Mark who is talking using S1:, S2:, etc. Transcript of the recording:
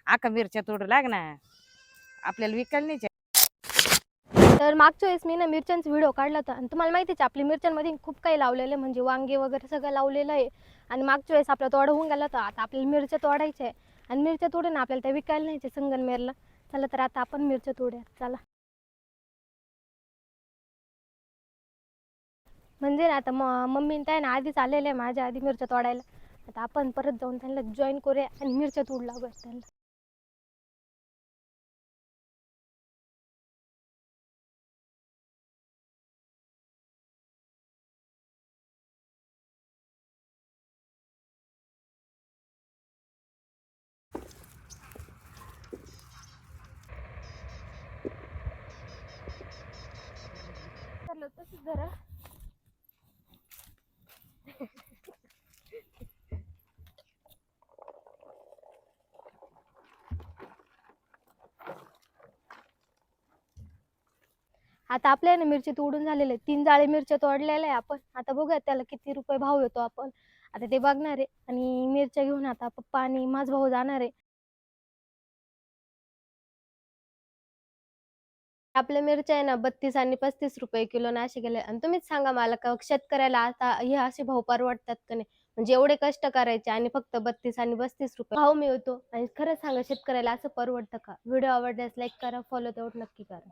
S1: आका मिरच्या तोडू लाग ना, आपल्याला विकायला नाही.
S2: तर मागच्या वेळेस मी ना मिरच्यांचा व्हिडिओ काढला होता आणि तुम्हाला माहितीच आपली मिरच्यांमध्ये खूप काही लावलेलं आहे, म्हणजे वांगे वगैरे सगळं लावलेलं आहे. आणि मागच्या वेळेस आपला तोडा होऊन गेला होता. आता आपल्याला मिरच्या तोडायच्या आहे आणि मिरच्या तोडून आपल्याला त्या विकायला न्यायचे संगमनेरला. चला तर आता आपण मिरच्या तोडूया, चला. म्हणजे ना आता मम्मी त्या ना आधीच आलेले आहे माझ्या आधी मिरच्या तोडायला. आता आपण परत जाऊन त्यांना जॉईन करूया आणि मिरच्या तोड लागूया त्यांना. तसंच जरा आता आपल्या ना मिरची तोडून झालेले आहे. 3 जाळे मिरच्या तोडलेल्या आहे आपण. आता बघूया त्याला किती रुपये भाव येतो आपण. आता ते बघणार आहे आणि मिरच्या घेऊन आता पप्पा आणि माझा भाऊ जाणार आहे. आपल्या मिरच्या आहे ना 32 आणि 35 रुपये किलो असे गेले. आणि तुम्हीच सांगा मला का शेतकऱ्याला आता हे असे भाव परवडतात का नाही? म्हणजे एवढे कष्ट करायचे आणि फक्त 32 आणि 35 रुपये भाव मिळतो. आणि खरंच सांगा शेतकऱ्याला असं परवडतं का? व्हिडिओ आवडल्यास लाईक करा, फॉलो तेवढं नक्की करा.